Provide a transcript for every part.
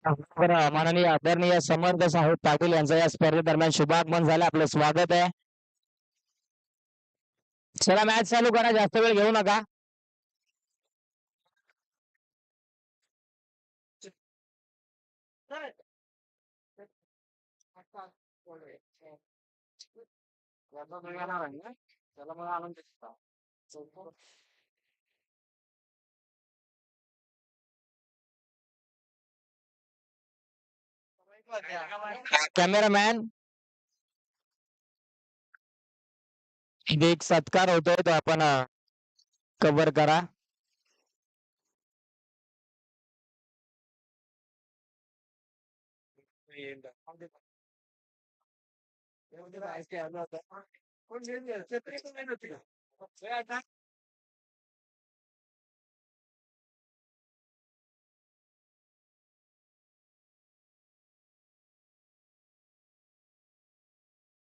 माननीय आदरणीय समर्थ साहेब पाटील यांचं या स्पर्धेदरम्यान शुभागमन झालं. आपलं स्वागत आहे. चला मॅच चालू करा, जास्त वेळ घेऊ नका. कॅमेरामॅन, इथे एक सत्कार होतोय, तो आपण कव्हर करा.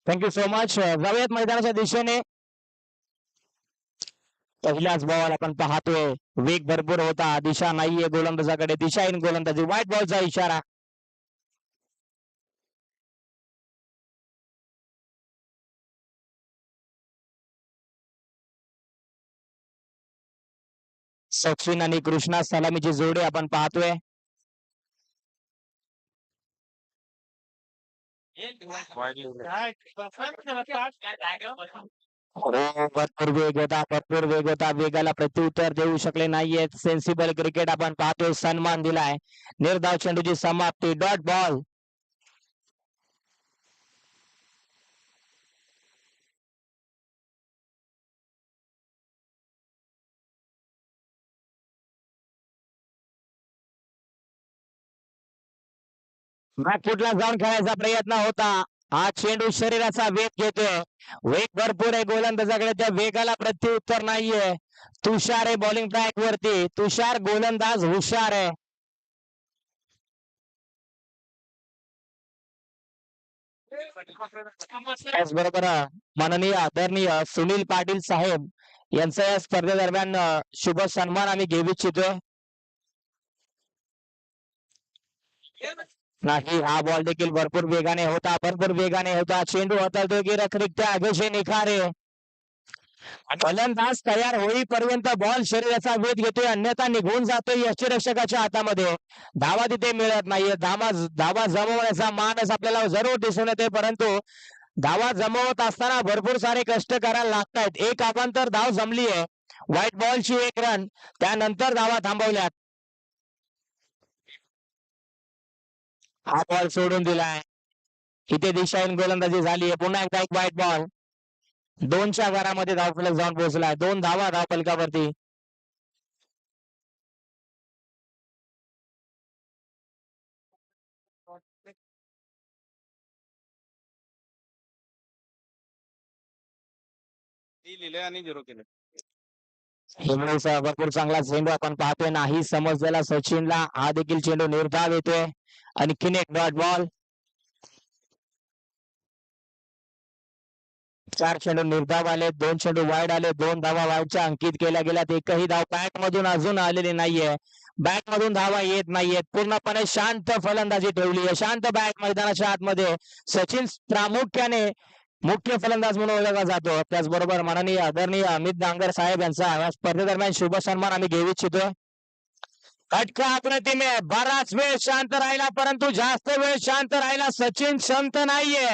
Thank you so much. जाऊयात मैदानाच्या दिशेने. पहिलाच बॉल आपण पाहतोय, वेग भरपूर होता, दिशा नाहीये गोलंदाजाकडे, दिशाहीन गोलंदाजी, व्हाईट बॉलचा इशारा. सचिन आणि कृष्णा सलामीची जोडी आपण पाहतोय. भरपूर वेग होता, भरपूर वेग होता, वेगाला प्रत्युत्तर देऊ शकले नाहीयेत. सेन्सिबल क्रिकेट आपण पाहतोय, सन्मान दिलाय. निर्धाव चेंडूची समाप्ती, डॉट बॉल. बॅकफुटला जाऊन खेळायचा प्रयत्न होता. हा चेंडू शरीराचा वेग घेतोय, वेग भरपूर आहे गोलंदाजाकडे, त्या वेगाला प्रत्युत्तर नाहीये. तुषार आहे बॉलिंग ट्रॅक वरती, तुषार गोलंदाज हुशार आहे. त्याचबरोबर माननीय आदरणीय सुनील पाटील साहेब यांचा या स्पर्धेदरम्यान शुभ सन्मान आम्ही घेऊ इच्छितोय. नाही, हा बॉल देखील भरपूर वेगाने होता, भरपूर वेगाने होता. चेंडू हाताळतोय की रखरखत्या आगेशी निखारे. फलंदाज तयार होईपर्यंत बॉल शरीराचा वेध घेतोय, अन्यथा निघून जातोय यष्टिरक्षकाच्या हातामध्ये. धावा तिथे मिळत नाहीये. धावा जमवण्याचा मानस आपल्याला जरूर दिसून येते, परंतु धावा जमवत असताना भरपूर सारे कष्ट करायला लागतायत. एक अवांतर धाव जमली आहे, व्हाईट बॉलची एक रन, त्यानंतर धावा थांबवल्यात. हा बॉल सोडून दिलाय. इथे दिशाहीन गोलंदाजी झाली आहे. पुन्हा एकदा एक व्हाईट बॉल. दोनच्या घरामध्ये धावफलक जाऊन पोहोचलाय. 2 धावा धावफलकावरती. आणि 0 केलं. भरपूर चांगला चेंडू आपण पाहतोय, नाही समजलेला सचिनला. हा देखील चेंडू निर्धाव येतोय. आणखीन एक डॉट बॉल. 4 चेंडू निर्धाव आले, 2 चेंडू वाईड आले, 2 धावा वाईडच्या अंकित केल्या गेल्यात. एकही धाव बॅट मधून अजून आलेली नाहीये. बॅट मधून धावा येत नाहीयेत. पूर्णपणे शांत फलंदाजी ठेवली आहे, शांत बॅट मैदानाच्या आतमध्ये. सचिन प्रामुख्याने मुख्य फलंदाज म्हणून ओळखला जातो. त्याचबरोबर माननीय आदरणीय अमित डांगर साहेब यांचा या स्पर्धेदरम्यान शुभ सन्मान आम्ही घेऊ इच्छितो. फटका अप्रतिम आहे. बराच वेळ शांत राहिला, परंतु जास्त वेळ शांत राहिला सचिन संत नाहीये.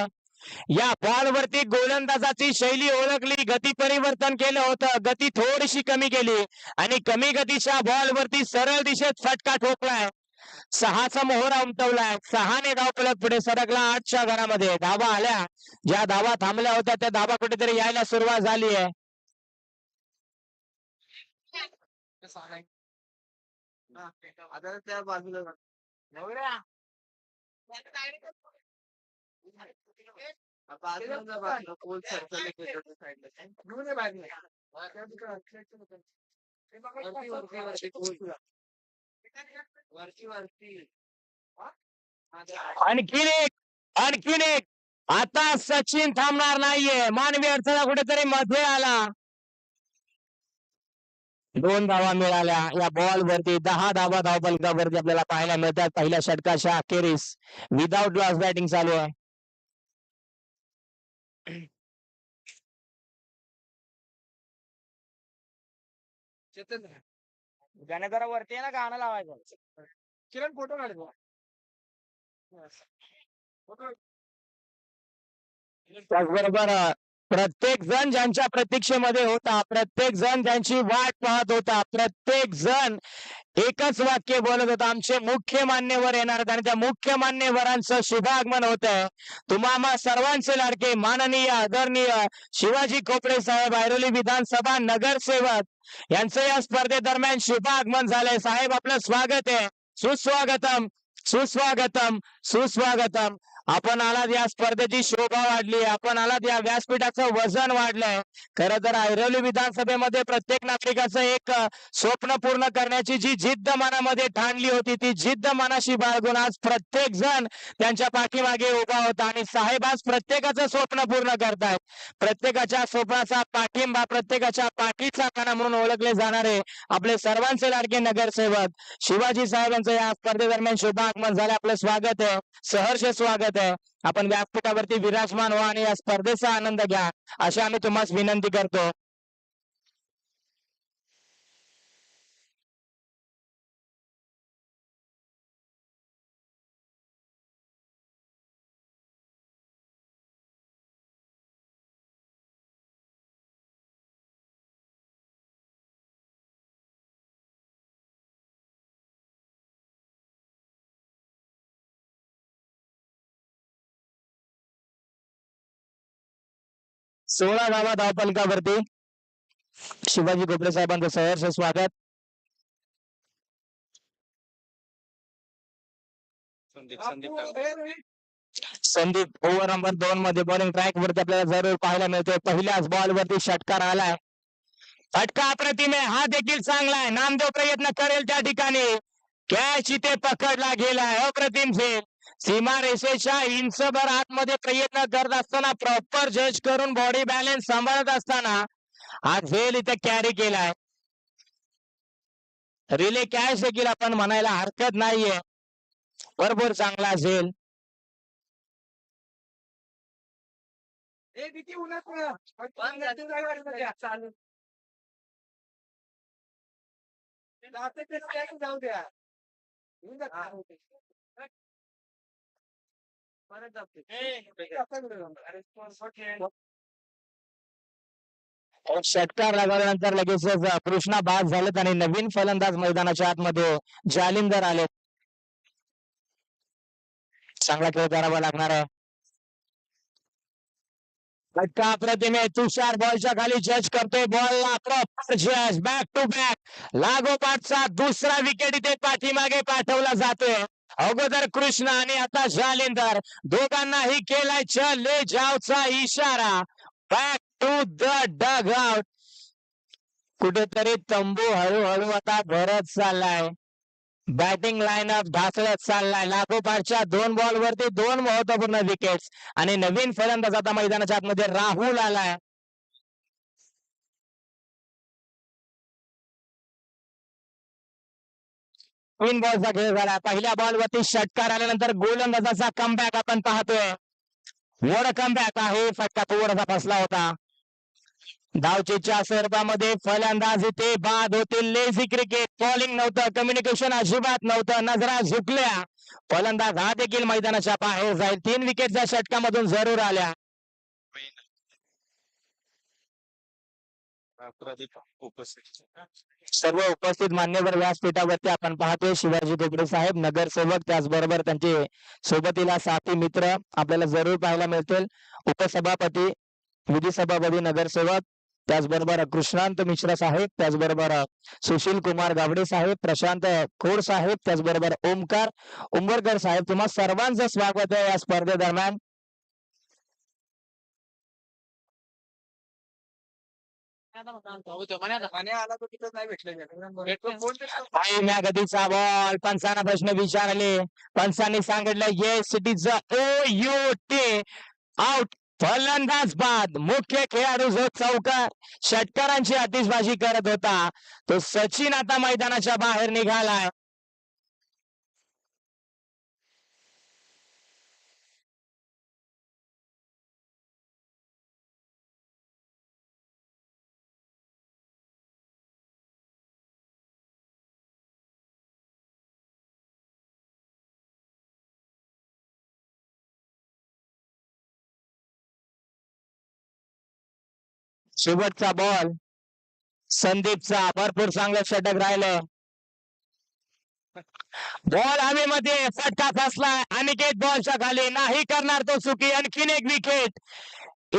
या बॉलवरती गोलंदाजाची शैली ओळखली, गती परिवर्तन केलं होतं, गती थोडीशी कमी केली आणि कमी गतीच्या बॉलवरती सरळ दिशेत फटका ठोकलाय. 6चा मोहरा उमटवलाय. 6ने धावफलक पुढे सरकला. 8च्या घरामध्ये धावा आल्या. ज्या धावा थांबल्या होत्या त्या धावा कुठेतरी यायला सुरुवात झाली आहे. आता त्या बाजूला आणखीन एक. आता सचिन थांबणार नाहीये. मानवी अडथळा कुठेतरी मध्ये आला. 2 धावा मिळाल्या या बॉल वरती 10 धावा धावफलकावरती आपल्याला पाहायला मिळतात पहिल्या षटकाच्या अखेरीस विदाउट लॉस बॅटिंग चालू आहे. गाणं जरा वरती आहे ना, गाणं लावायचं. किरण फोटो काढतो. त्याचबरोबर प्रत्येक जण ज्यांच्या प्रतीक्षेमध्ये होता, प्रत्येक जण ज्यांची वाट पाहत होता, प्रत्येक जण एकच वाक्य बोलत होता, आमचे मुख्य मान्यवर येणार आहेत आणि त्या मुख्य मान्यवरांचं शुभागमन होत आहे. तुम्हा सर्वांचे लाडके माननीय आदरणीय शिवाजी खोपडे साहेब ऐरोली विधानसभा नगरसेवक यांचं या स्पर्धेदरम्यान शुभागमन झालंय. साहेब आपलं स्वागत आहे. सुस्वागतम सुस्वागतम सुस्वागतम. आपण आलात या स्पर्धेची शोभा वाढली, आपण आलात या व्यासपीठाचं वजन वाढलंय. खरं तर ऐरोली विधानसभेमध्ये प्रत्येक नागरिकाचं एक स्वप्न पूर्ण करण्याची जी जिद्द मनामध्ये ठाणली होती, ती जिद्द मनाशी बाळगून आज प्रत्येक जण त्यांच्या पाठीमागे उभा होता आणि साहेब आज प्रत्येकाचं स्वप्न पूर्ण करतायत. प्रत्येकाच्या स्वप्नाचा पाठिंबा, प्रत्येकाच्या पाठीचा कणा म्हणून ओळखले जाणारे आपले सर्वांचे लाडके नगरसेवक शिवाजी साहेबांचं या स्पर्धेदरम्यान शुभागमन झालं. आपलं स्वागत आहे, सहर्ष स्वागत आहे. आपण व्यासपीठावरती विराजमान व्हा आणि या स्पर्धेचा आनंद घ्या अशी आम्ही तुम्हाला विनंती करतो. सोळा धावा धावफलकावरती शिवाजी खोपडे साहेबांचं सहर्ष स्वागत. संदीप ओव्हर नंबर 2 मध्ये बॉलिंग ट्रॅक वरती आपल्याला जरूर पाहायला मिळतोय. पहिल्याच बॉल वरती षटकार आलाय. फटका अप्रतिम आहे, हा देखील चांगला आहे. नामदेव प्रयत्न करेल त्या ठिकाणी, कॅच इथे पकडला गेलाय. अप्रतिम झेल सीमा रेषेच्या इंचभर आतमध्ये प्रयत्न करत असताना, प्रॉपर जज करून बॉडी बॅलन्स सांभाळत असताना हा झेल इथे कॅरी केलाय. रिले कॅच देखील आपण म्हणायला हरकत नाहीये. भरपूर चांगला झेल. षटकार लागल्यानंतर लगेचच कृष्णा बाद झालेत आणि नवीन फलंदाज मैदानाच्या आतमध्ये जालिंदर आले. चांगला खेळ करावा लागणार आहे. फटका अप्रतिम आहे. तुषार बॉलच्या खाली जज करतोय बॉलला, प्रॉपर जज बॅक टू बॅक लागोपाठचा दुसरा विकेट इथे पाठीमागे पाठवला जातोय. अगोदर कृष्ण आणि आता जालिंदर दोघांनाही केलाय चले जावचा इशारा. Back to the dugout. कुठेतरी तंबू हळूहळू आता घरच चाललाय. बॅटिंग लाईनअप ढासळत चाललाय. लागोपाठच्या 2 बॉल वरती 2 महत्वपूर्ण विकेट्स आणि नवीन फलंदाज आता मैदानाच्या आतमध्ये राहुल आलाय. तीन बॉलचा खेळ झाला. पहिल्या बॉल वरती षटकार आल्यानंतर गोलंदाजाचा कमबॅक आपण पाहतोय. वर कमबॅक आहे. फटका थोडासा फसला होता. धावचेच्या स्वरूपामध्ये फलंदाज इथे बाद होतील. लेझी क्रिकेट, बॉलिंग नव्हतं, कम्युनिकेशन अजिबात नव्हतं, नजरा झुकल्या. फलंदाज हा देखील मैदानाच्या बाहेर जाईल. 3 विकेटच्या षटकामधून जरूर आल्या. सर्व उपस्थित मान्यवर व्यासपीठावरती आपण पाहतोय शिवाजी खोपडे साहेब नगरसेवक, त्याचबरोबर त्यांचे सोबतीला साथी मित्र आपल्याला जरूर पाहायला मिळतील. उपसभापती, विधी सभापती, नगरसेवक, त्याचबरोबर कृष्णांत मिश्रा साहेब, त्याचबरोबर सुशील कुमार गावडे साहेब, प्रशांत खोड साहेब, त्याचबरोबर ओमकार उंबरकर साहेब, तुम्हा सर्वांचं स्वागत आहे या स्पर्धेदरम्यान. गतीचा बॉल, पंचांना प्रश्न विचारले, पंचांनी सांगितलं yes it is O U T out. फलंदाज बाद मुख्य खेळाडू जो चौकार षटकारांची आतिषबाजी करत होता तो सचिन आता मैदानाच्या बाहेर निघालाय. शेवटचा बॉल संदीपचा भरपूर चांगलं षटक राहिलं. बॉल हवेमध्ये फटका फसलाय. अनिकेत बॉलच्या खाली नाही करणार तो चुकी. आणखीन एक विकेट.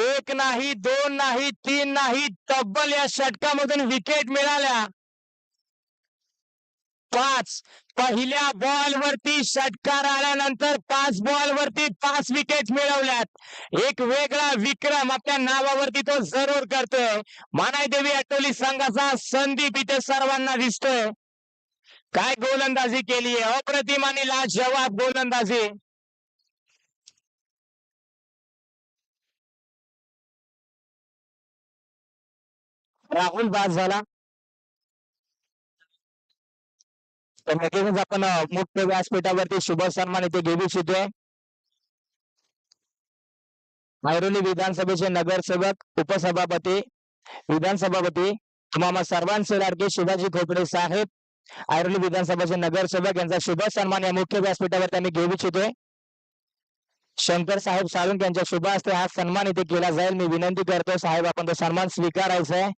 एक नाही दोन नाही तीन नाही तब्बल या षटकामधून विकेट मिळाल्या. 5 पहिल्या बॉल वरती षटकार आल्यानंतर 5 बॉल वरती 5 विकेट मिळवल्यात. एक वेगळा विक्रम आपल्या नावावरती तो जरूर करतोय. मानायदेवी आटोली संघाचा संदीप इथे सर्वांना दिसतोय. काय गोलंदाजी केली आहे. अप्रतिम आणि लाजवाब गोलंदाजी. राहुल बाद झाला. तर नक्कीच आपण मुख्य व्यासपीठावरती शुभ सन्मान इथे घेऊ इच्छितोय. ऐरोली विधानसभेचे नगरसेवक उपसभापती विधानसभापती मामा सर्वांचे लाडके शिवाजी खोपडे साहेब ऐरोली विधानसभेचे नगरसेवक यांचा शुभ सन्मान या मुख्य व्यासपीठावरती आम्ही घेऊ इच्छितोय. शंकर साहेब साळुंके यांच्या शुभ हस्ते हा सन्मान इथे केला जाईल. मी विनंती करतो साहेब आपण तो सन्मान स्वीकारायचा आहे.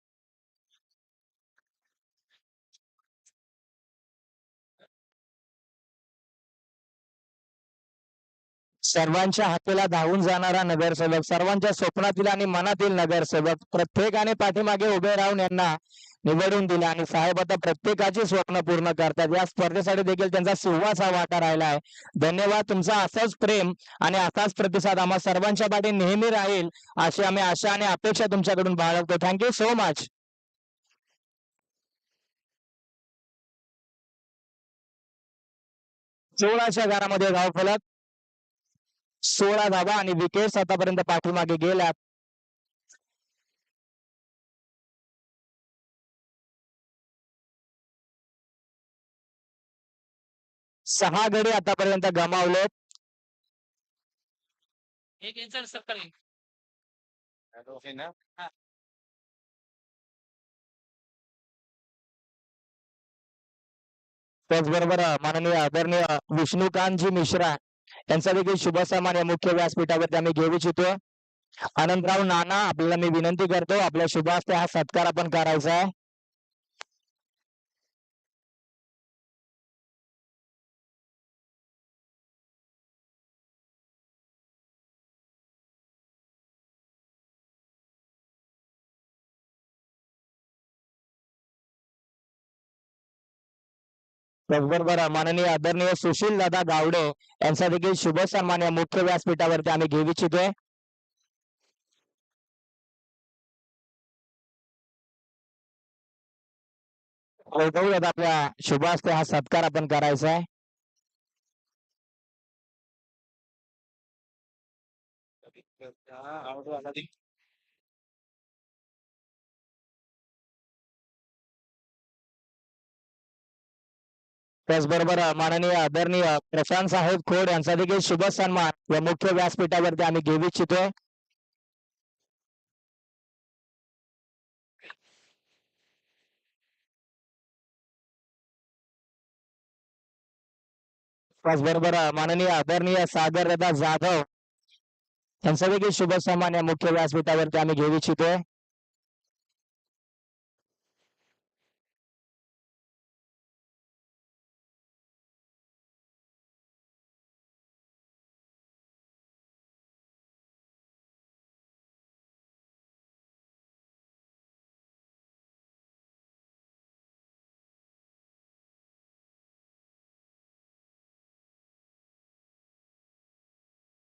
सर्वांच्या हाकेला धावून जाणारा नगरसेवक, सर्वांच्या स्वप्नातील आणि मनातील नगरसेवक, प्रत्येकाने पाठीमागे उभे राहून यांना निवडून दिला आणि साहेब आता प्रत्येकाची स्वप्न पूर्ण करतात. या स्पर्धेसाठी देखील त्यांचा सिंहाचा वाटा राहिला आहे. धन्यवाद. तुमचा असाच प्रेम आणि असाच प्रतिसाद आम्हा सर्वांच्या पाठी नेहमी राहील अशी आम्ही आशा आणि अपेक्षा तुमच्याकडून बाळगतो. Thank you so much. 16च्या घरामध्ये धावफलक 16 धावा आणि विकेट्स आतापर्यंत पाठीमागे गेल्यात. 6 गडी आतापर्यंत गमावलेत. एक इंच सकाळी त्याचबरोबर माननीय आदरणीय विष्णुकांतजी मिश्रा यांचा देखील शुभ सन्मान या मुख्य व्यासपीठावरती आम्ही घेऊ इच्छितो. आनंदराव नाना आपल्याला मी विनंती करतो आपल्या शुभ हस्ते हा सत्कार आपण करायचा आहे. त्याचबरोबर माननीय आदरणीय सुशील दादा गावडे यांचा देखील शुभ सन्मान या मुख्य व्यासपीठावरती आम्ही घेऊ इच्छितोय. वैभव दादा आपल्या शुभ हस्ते हा सत्कार आपण करायचा आहे. त्याचबरोबर माननीय आदरणीय प्रशांत साहेब खोड यांचा देखील शुभ सन्मान या मुख्य व्यासपीठावरती आम्ही घेऊ इच्छितोय. त्याचबरोबर माननीय आदरणीय सागर दादा जाधव यांचा देखील शुभ सन्मान या मुख्य व्यासपीठावरती आम्ही घेऊ इच्छितोय.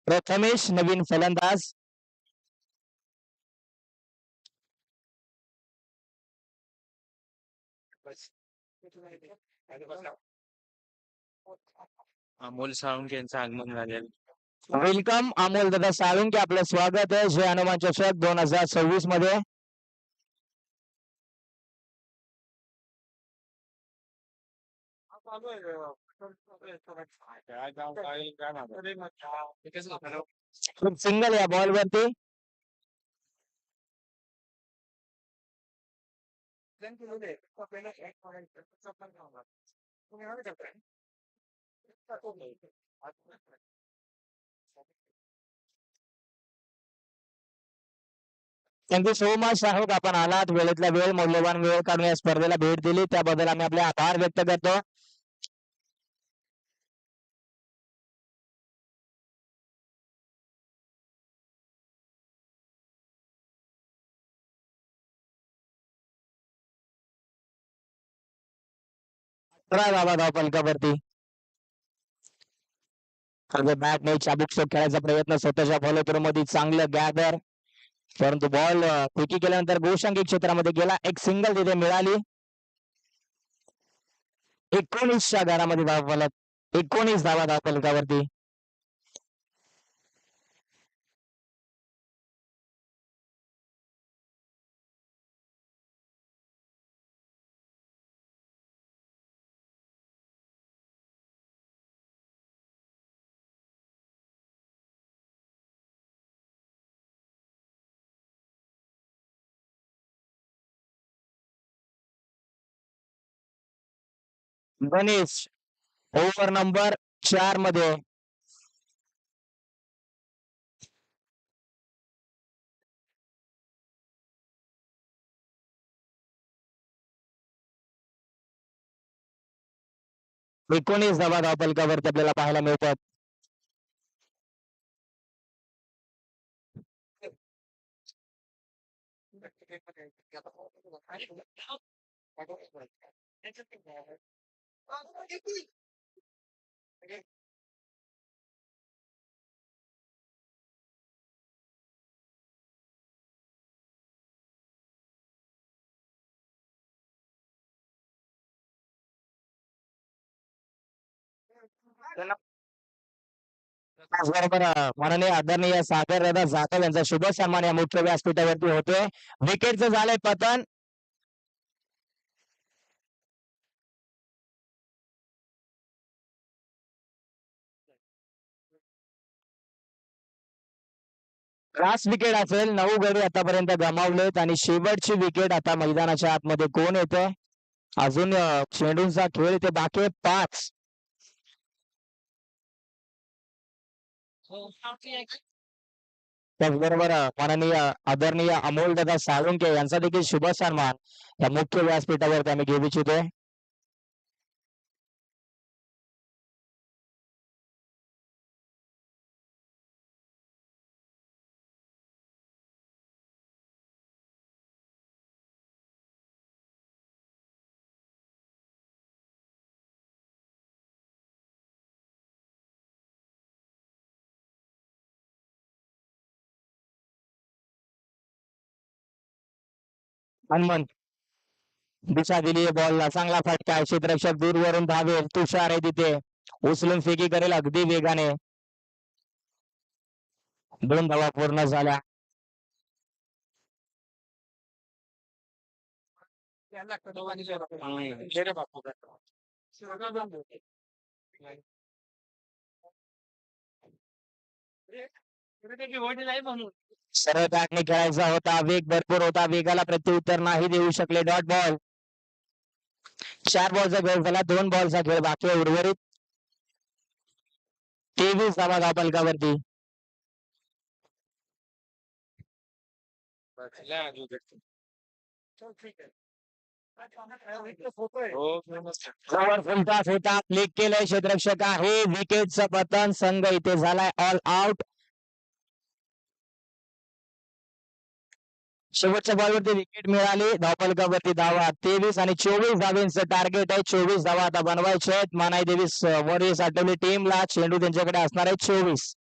प्रथमेश नवीन फलंदाज. अमोल साळुंके यांचं आगमन झालेलं. वेलकम अमोल दादा साळुंके, आपलं स्वागत आहे जय हनुमान चषक 2026 मध्ये. सिंगल या बॉल वरती. थँक्यू सो मच शाहरुख, आपण आलात वेळेतला वेळ, मौल्यवान वेळ काढून या स्पर्धेला भेट दिली त्याबद्दल आम्ही आपले आभार व्यक्त करतो. धावा धावपलकावरती. बॅट नाही चाबुक खेळायचा प्रयत्न स्वतःच्या फॉलो मध्ये चांगलं गॅदर, परंतु बॉल फेकी केल्यानंतर गोशांकी क्षेत्रामध्ये गेला. एक सिंगल तिथे मिळाली. 19च्या घरामध्ये धाव फलक, 19 धावा धावफलकावरती. गणेश ओव्हर नंबर 4 मध्ये. एकोणीस धावा धावफलकावरती आपल्याला पाहायला मिळतात. त्याचबरोबर माननीय आदरणीय सागर दादा जाधव यांचा शुभ सन्मान या मुख्य व्यासपीठावरती होतोय. विकेटचं झालंय पतन. लास्ट विकेट असेल. 9 गडी आतापर्यंत गमावलेत आणि शेवटची विकेट आता मैदानाच्या आतमध्ये कोण येते. अजून चेंडूंचा खेळ इथे बाकी आहे 5. त्याचबरोबर माननीय आदरणीय अमोल दादा साळुंके यांचा देखील शुभ सन्मान या मुख्य व्यासपीठावर आम्ही घेऊ इच्छितोय. हनुमंत दिशा दिली बॉलला, चांगला फटका. क्षेत्ररक्षक दूरवरून धावेल. तुषार आहे तिथे, उचलून फेकी करेल अगदी वेगाने. 2 धावा पूर्ण झाल्या. सरळ बॅटने खेळायचा होता, वेग भरपूर होता, वेगाला प्रत्युत्तर नाही देऊ शकले. Dot ball. 4 बॉलचा खेळ झाला, 2 बॉलचा खेळ बाकी आहे उर्वरित. 23 धावा धावफलकावरती. फुलटॉस होता, क्लिक केलंय क्षेत्ररक्षक आहे. विकेटचं पतन, संघ इथे झालाय ऑल आउट. शेवटच्या बॉलवरती विकेट मिळाली. धावफलकावरती धावा 23 आणि 24 धावेंचं टार्गेट आहे. 24 धावा आता बनवायचे आहेत. मानाई देवी वॉरियर्स आठवली टीमला. चेंडू त्यांच्याकडे असणार आहे 24.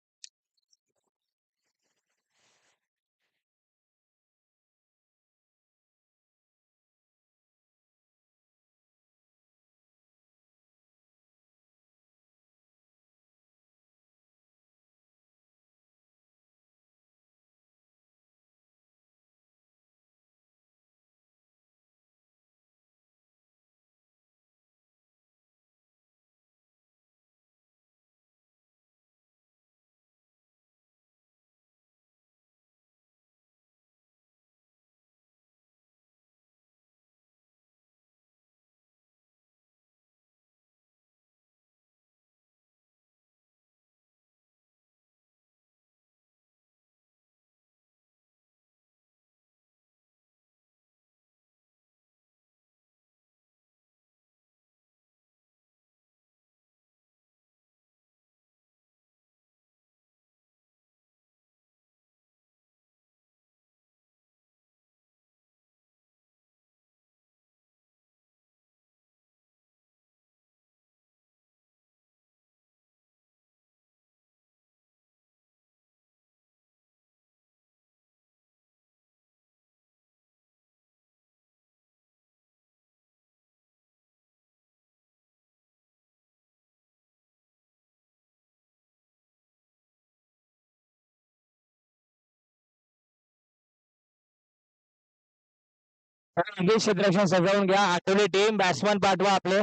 लगेच क्षेत्ररक्षण सजवून घ्या. आठवली टीम बॅट्समन पाठवा आपले.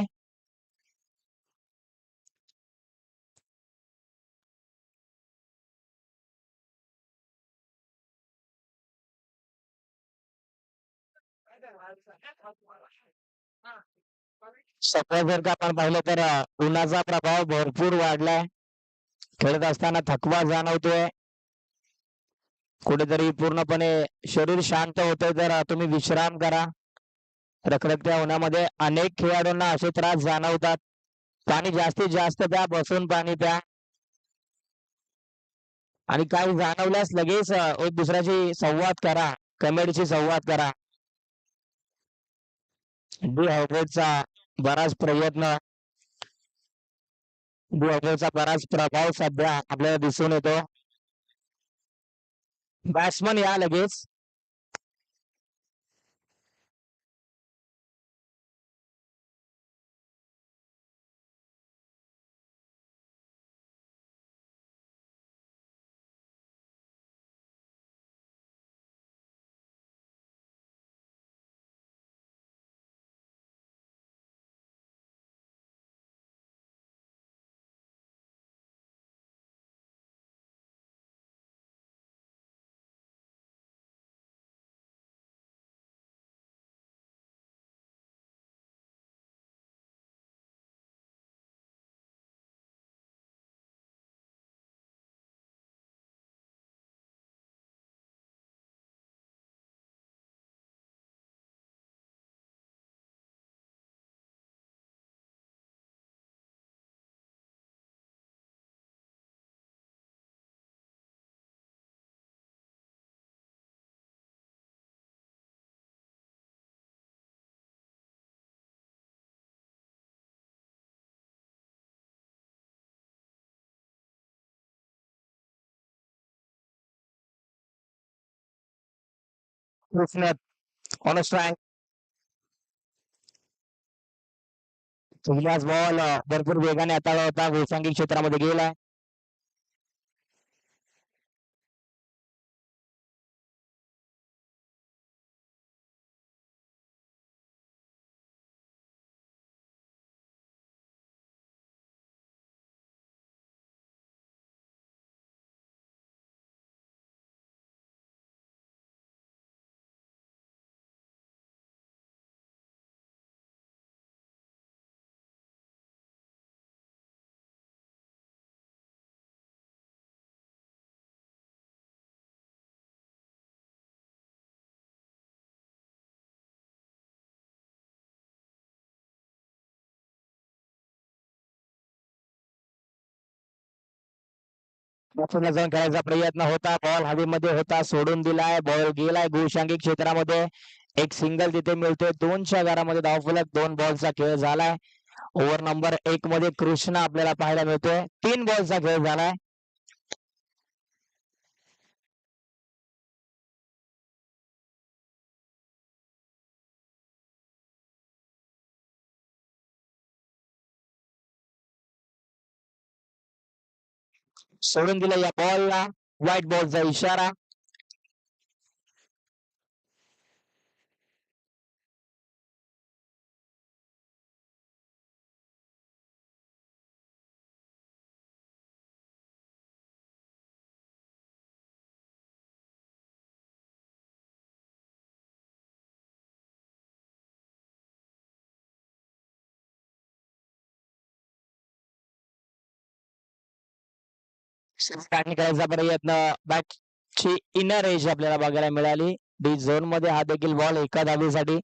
सध्या जर का आपण पाहिलं तर उन्हाचा प्रभाव भरपूर वाढलाय. खेळत असताना थकवा जाणवतोय. कुठेतरी पूर्णपणे शरीर शांत होतंय तर तुम्ही विश्राम करा. रखरखत्या उन्हामध्ये अनेक खेळाडूंना असे त्रास जाणवतात. पाणी जास्तीत जास्त प्या. बसून पाणी प्या. आणि काही जाणवल्यास लगेच एक दुसऱ्याशी संवाद करा. कमेडशी संवाद करा. डिहायड्रेटचा बराच प्रयत्न डिहायड्रेटचा बराच प्रभाव सध्या आपल्याला दिसून येतो. बॅट्समन या लगेच. Krishna on strike. पहिलाच बॉल भरपूर वेगाने हाताळला होता. गोसांगी क्षेत्रामध्ये गेला. बॅट्समॅनला जाऊन करायचा प्रयत्न होता. बॉल हवेमध्ये होता. सोडून दिलाय. बॉल गेलाय गोशांगी क्षेत्रामध्ये. एक सिंगल तिथे मिळतोय. 2च्या घरामध्ये धावफलक. 2 बॉलचा खेळ झालाय. ओव्हर नंबर 1 मध्ये कृष्णा आपल्याला पाहायला मिळतोय. 3 बॉलचा खेळ झालाय. सोडून दिला या बॉलला. व्हाईट बॉलचा इशारा. काढणी करायचा प्रयत्न. बॅटची इनर एज आपल्याला बघायला मिळाली. डी झोन मध्ये हा देखील बॉल एका धावेसाठी.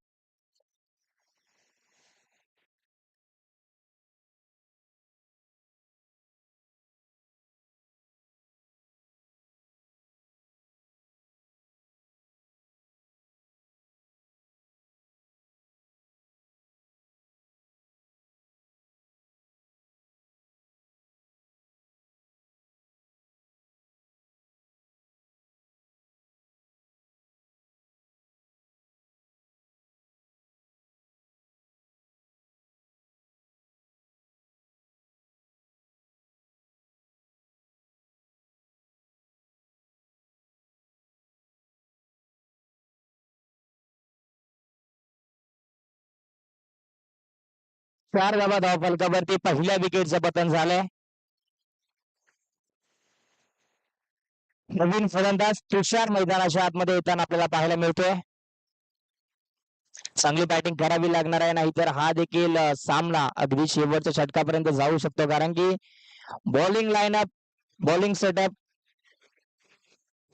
4 धावा धावफलकावरती पहिल्या विकेटचं पतन झालंय. नवीन फलंदाज तुषार मैदानाच्या आतमध्ये येताना आपल्याला पाहायला मिळतोय. चांगली बॅटिंग करावी लागणार आहे, नाहीतर हा देखील सामना अगदी शेवटच्या षटकापर्यंत जाऊ शकतो. कारण की बॉलिंग लाईनअप, बॉलिंग सेटअप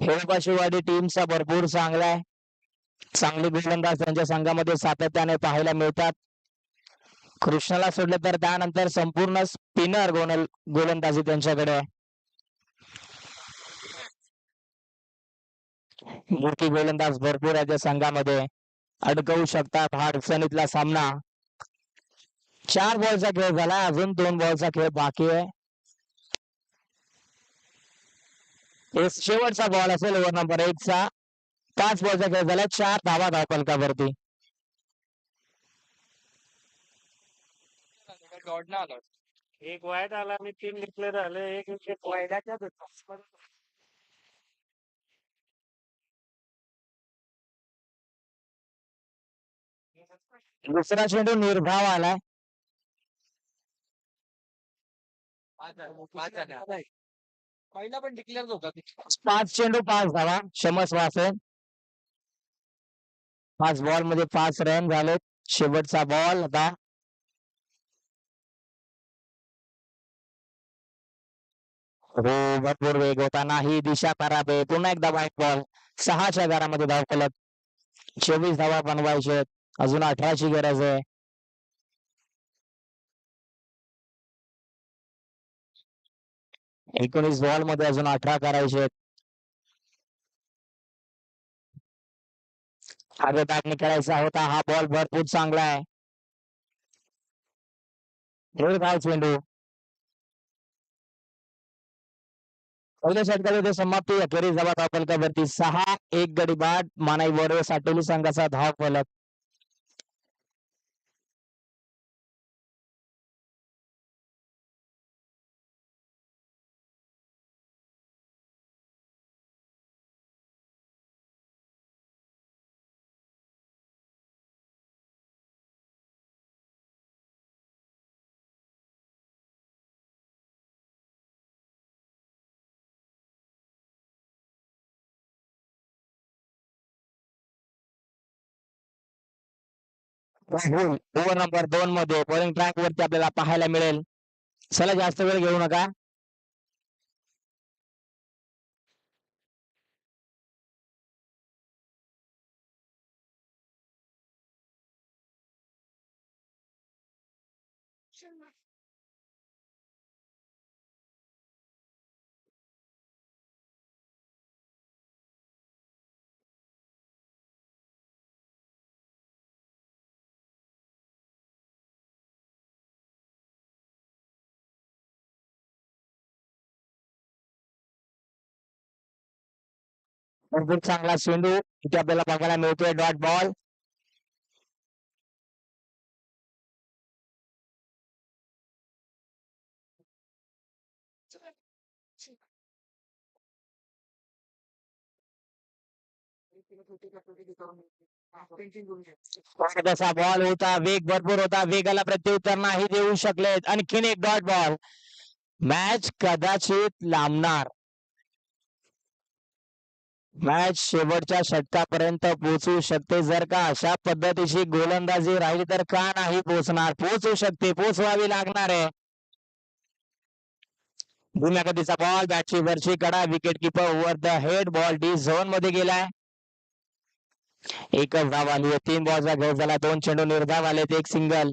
हेळपाशीवाडी टीमचा भरपूर चांगला आहे. चांगले गोलंदाज त्यांच्या संघामध्ये सातत्याने पाहायला मिळतात. कृष्णाला सोडले तर त्यानंतर संपूर्ण स्पिनर गोलंदाजी त्यांच्याकडे आहे. मोठी गोलंदाज भरपूर आहे त्या संघामध्ये, अडकवू शकतात हा अडचणीतला सामना. 4 बॉलचा खेळ झाला, अजून 2 बॉलचा खेळ बाकी आहे. हे शेवटचा बॉल असेल ओव्हर नंबर 1 चा. 5 बॉलचा खेळ झाला, 4 धावा धावफलकावरती. एक वाईट आला आणि 3 डिक्लेअर झाले. एक विकेट वाईडाच्या दुसरा चेंडू निर्धाव आलाय. पहिला पण डिक्लेअर होता. 5 चेंडू 5 धावा, क्षमस्व असेल. 5 बॉल मध्ये 5 रन झालेत. शेवटचा बॉल आता. हो, भरपूर वेग होता, नाही दिशा खराब आहे. पुन्हा एकदा व्हाईट बॉल. 6च्या घरामध्ये धावफलक. 24 धावा बनवायचे, अजून 18ची गरज आहे. 19 बॉल मध्ये अजून 18 करायचे. आगेतागने करायचा होता. हा बॉल भरपूर चांगला आहे. धाव चेंडू. पहिल्या षटकामध्ये समाप्ती. अखेरीस धावा धावफलकावरती 6-1 गडी बाद. मानाई बोर्वे साटोली संघाचा धावफलक. राहुल ओव्हर नंबर 2 मध्ये बॉलिंग ट्रॅक वरती आपल्याला पाहायला मिळेल. चला जास्त वेळ घेऊ नका. भरपूर चांगला चेंडू इथे आपल्याला बघायला मिळतोय. Dot ball. तसा बॉल होता, वेग भरपूर होता, वेगाला प्रत्युत्तर नाही देऊ शकले. आणखीन एक डॉट बॉल. मॅच कदाचित लांबणार. मॅच शेवटच्या षटकापर्यंत पोहोचू शकते. जर का अशा पद्धतीची गोलंदाजी राहिली तर का नाही पोहोचणार. पोहोचू शकते, पोहोचवावी लागणार आहे. जुन्या गतीचा बॉल, बॅटची वरची कडा, wicket keeper over the head. Ball D zone मध्ये गेलाय. एकच धाव आली आहे. 3 बॉलचा खेळ झाला, 2 चेंडू निर्धाव आलेत, 1 सिंगल.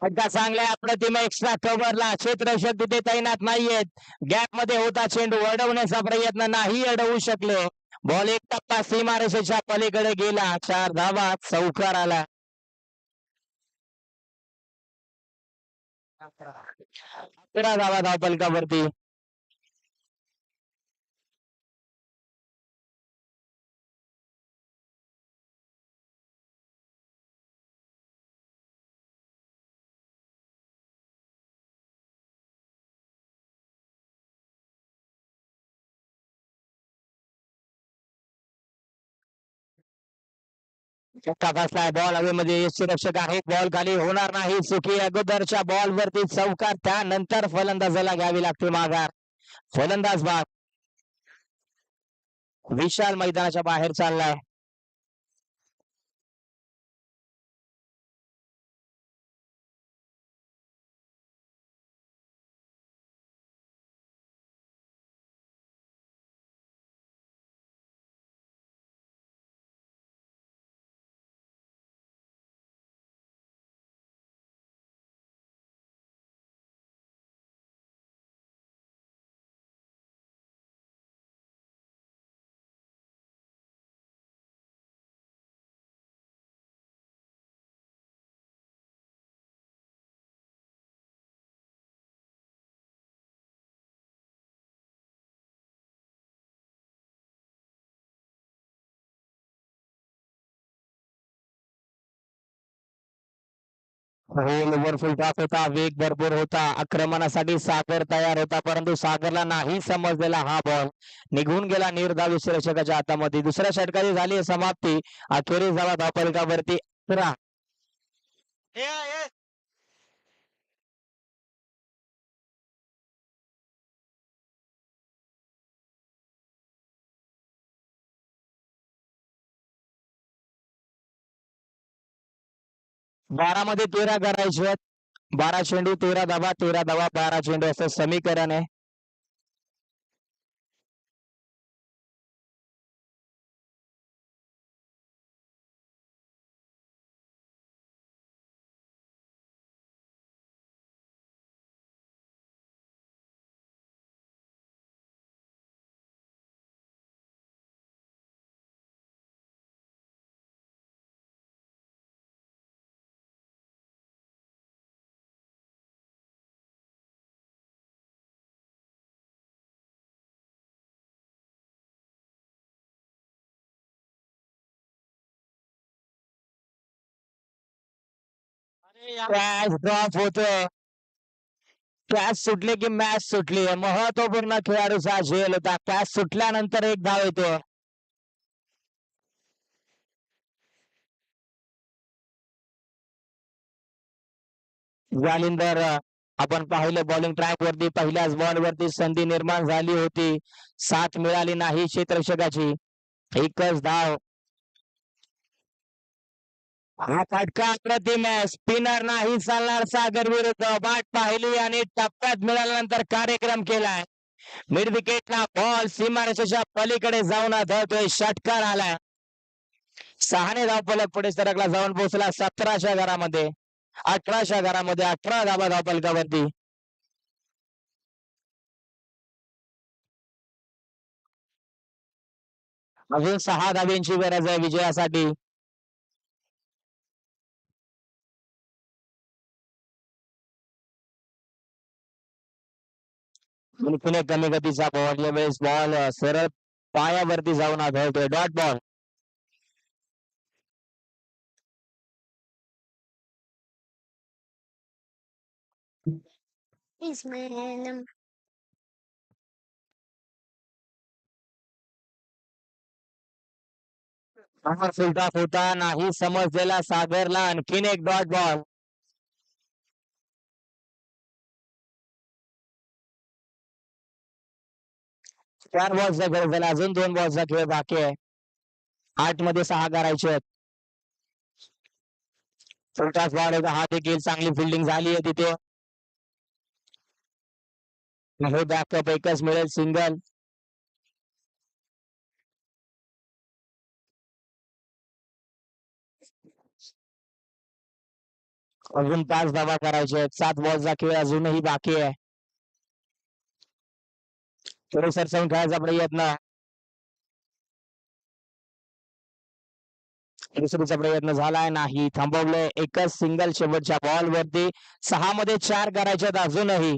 एकदा चांगल्या अप्रतिम एक्स्ट्रा कव्हरला क्षेत्ररक्षक तिथे तैनात नाहीयेत. गॅप मध्ये होता चेंडू, अडवण्याचा प्रयत्न नाही अडवू शकले. बॉल एक टप्पा सीमारेषेच्या पलीकडे गेला. 4 धावा, चौकार आला. 11 धावा धावफलकावरती. फटका बसलाय बॉल हवेमध्ये यष्टीरक्षक आहेत बॉल खाली होणार नाही चुकी अगोदरच्या बॉल वरती चौकार त्यानंतर फलंदाजाला घ्यावी लागते माघार फलंदाज बाद विशाल मैदानाच्या बाहेर चाललाय ओव्हर फुल टॉप होता वेग भरपूर होता आक्रमणासाठी सागर तयार होता परंतु सागरला नाही समजलेला हा बॉल निघून गेला निर्धाव विश्लेषकाच्या हातामध्ये दुसऱ्या षटकाची झाली समाप्ती अखेरीस झाला धावफलकावरती 11 12 मध्ये 13 करायचे 12 चेंडू 13 धावा 12 चेंडू असं समीकरण आहे कॅच ड्रॉप होतोय कॅच सुटले की मॅच सुटली महत्वपूर्ण खेळाडूचा झेल होता कॅच सुटल्यानंतर एक धाव येतो जालिंदर आपण पाहिलं बॉलिंग ट्रॅक वरती पहिल्याच बॉल वरती संधी निर्माण झाली होती साथ मिळाली नाही क्षेत्ररक्षकाची एकच धाव हा फटका अप्रतिम आहे स्पिनर नाही चालणार सागर विरुद्ध बाट पाहिली आणि टप्प्यात मिळाल्यानंतर कार्यक्रम केलाय मिड विकेटला बॉल सीमारेषेच्या पलीकडे जाऊन आढळतोय षटकार आलाय 6 धावफलक पुढे सरकला जाऊन पोहोचला 17च्या घरामध्ये 18च्या घरामध्ये 18 धावा धावफलकावरती अजून 6 धाब्यांची गरज आहे विजयासाठी पुणे कमी गतीचा बॉल यावेळेस बॉल सरळ पायावरती जाऊन आढळतोय डॉट बॉल फुलटॉप होता नाही समजलेला सागरला आणखीन एक डॉट बॉल 4 बॉल्सचा खेळ झाला अजून 2 बॉल्सचा खेळ बाकी आहे 8 मध्ये 6 करायचे आहेत फुलटॉस बॉल हा देखील चांगली फिल्डिंग झाली आहे तिथे हे बॅकअप एकच मिळेल सिंगल अजून 5 धावा करायचे आहेत 7 बॉल्सचा खेळ अजूनही बाकी आहे थोडे सरसावून खेळायचा प्रयत्न दुसरीचा प्रयत्न झालाय नाही थांबवलंय एकच सिंगल शेवटच्या बॉल वरती 6 मध्ये 4 करायचे आहेत अजूनही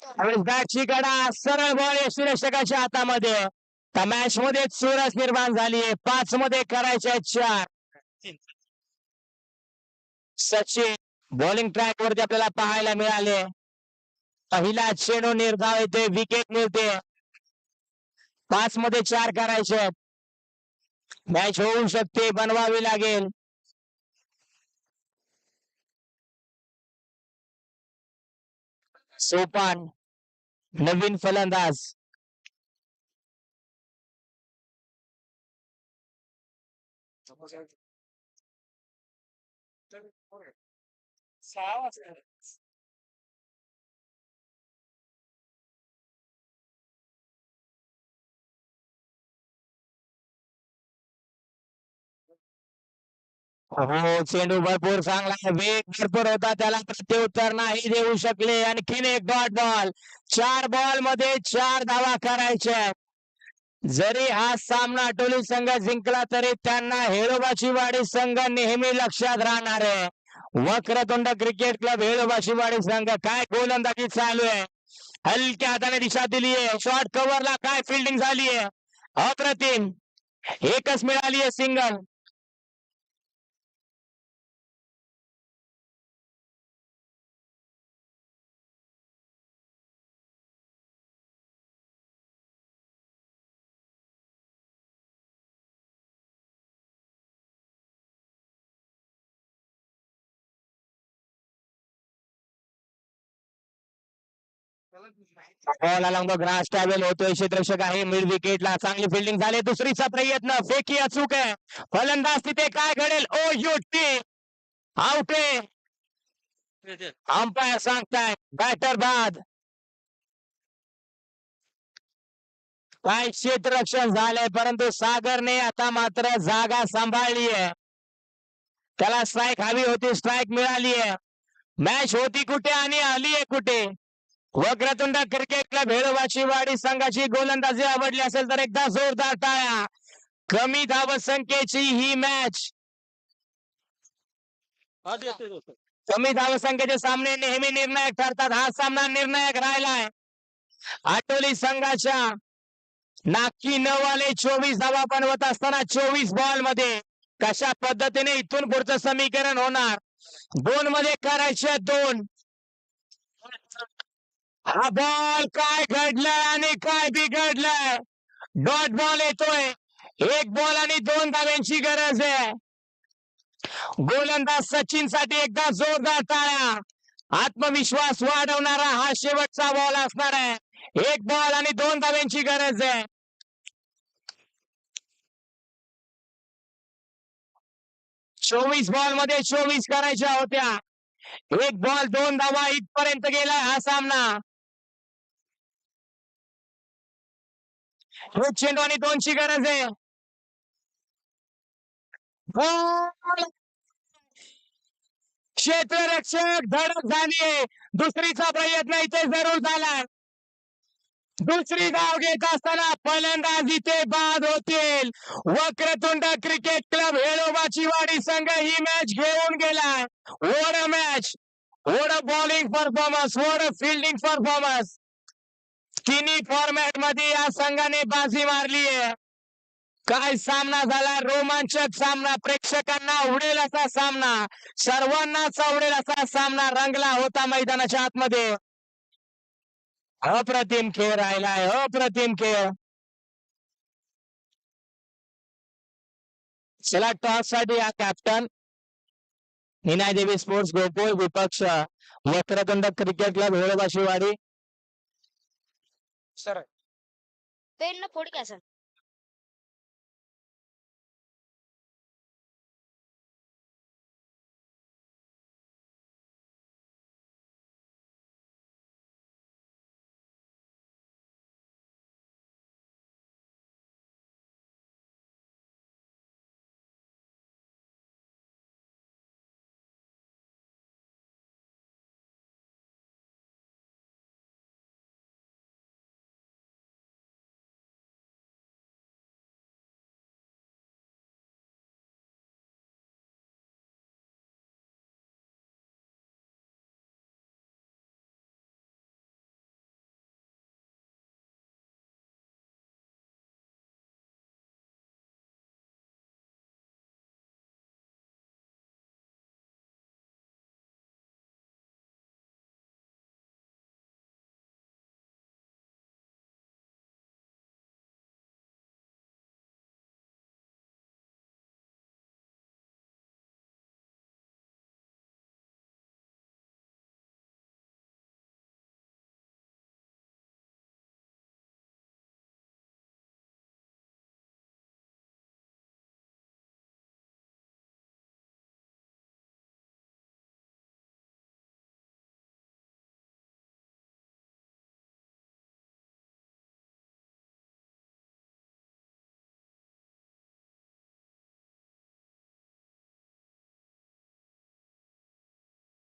त्यावेळेस बॅटची कडा सरळ बॉल यष्टीरक्षकाच्या हातामध्ये. त्या मॅच मध्ये चुरस निर्माण झाली आहे. 5 मध्ये करायचे 4. सचिन बॉलिंग ट्रॅक वरती आपल्याला पाहायला मिळाले. पहिला चेंडू निर्धाव येते, विकेट मिळते. 5 मध्ये 4 करायचे. मॅच होऊ शकते, बनवावी लागेल. सोपान नवीन फलंदाज. हो, चेंडू भरपूर चांगला, वेग भरपूर होता, त्याला प्रत्युत्तर नाही देऊ शकले. आणखीन एक डॉट बॉल. 4 बॉल मध्ये 4 धावा करायच्या. जरी हा सामना आटोली संघ जिंकला तरी त्यांना हेळोबाची वाडी संघ नेहमी लक्षात राहणार आहे. वक्रतुंड क्रिकेट क्लब हेळोबाची वाडी संघ. काय गोलंदाजी चालू आहे, हलक्या हाताने दिशा दिली आहे. शॉर्ट कव्हरला काय फिल्डिंग झाली आहे, अप्रतिम. एकच मिळाली आहे single. Ball along the grass travel होतोय. क्षेत्ररक्षक आहे मिड विकेटला. चांगली फिल्डिंग झाली. दुसरीचा प्रयत्न, फेकी अचूक आहे. फलंदाज तिथे काय घडेल, ओ युटी आउट आहे. अंपायर सांगताय बॅटर बाद. काय क्षेत्ररक्षण झालंय, परंतु सागरने आता मात्र जागा सांभाळली आहे. त्याला स्ट्राईक हवी होती, स्ट्राईक मिळाली आहे. मॅच होती कुठे आणि आली आहे कुठे. वक्रतुंड क्रिकेट क्लब हेळोबाची वाडी संघाची गोलंदाजी आवडली असेल तर एकदा जोरदार टाळ्या. कमी धावसंख्येची ही मॅच. कमी धावसंख्येचे सामने नेहमी निर्णायक ठरतात. हा सामना निर्णायक राहिलाय. आटोली संघाच्या नाकी 9 आले. 24 धावा बनवत असताना 24 बॉल मध्ये कशा पद्धतीने इथून पुढचं समीकरण होणार. 2 मध्ये करायचे 2. हा बॉल काय घडलंय आणि काय बिघडलंय. डॉट बॉल येतोय. 1 बॉल आणि 2 धाव्यांची गरज आहे. गोलंदाज सचिन साठी एकदा जोरदार टाळ्या. आत्मविश्वास वाढवणारा हा शेवटचा बॉल असणार आहे. 1 बॉल आणि 2 धाव्यांची गरज आहे. 24 बॉल मध्ये 24 करायच्या होत्या. 1 बॉल 2 धावा इथपर्यंत गेलाय हा सामना. 1 चेंडू आणि 2 ची गरज आहे. क्षेत्ररक्षक धडक झालीये. दुसरीचा प्रयत्न इथे जरूर झाला. दुसरी धाव घेत असताना फलंदाज इथे बाद होतील. वक्रतुंड क्रिकेट क्लब हेळोबाची वाडी संघ ही मॅच घेऊन गेलाय. What a match, what a bowling performance, what a fielding performance. तिन्ही फॉर्मॅट मध्ये या संघाने बाजी मारली आहे. काय सामना झाला, रोमांचक सामना. प्रेक्षकांना आवडेल असा सामना, सर्वांनाच आवडेल असा सामना रंगला होता मैदानाच्या आतमध्ये. अप्रतिम खेळ राहिलाय, अप्रतिम खेळ. चला टॉस साठी या कॅप्टन निनाय देवी स्पोर्ट्स गोकुळ विपक्ष वक्रतुंड क्रिकेट क्लब हेळोबाची वाडी. पेन न फोड़ क्या सर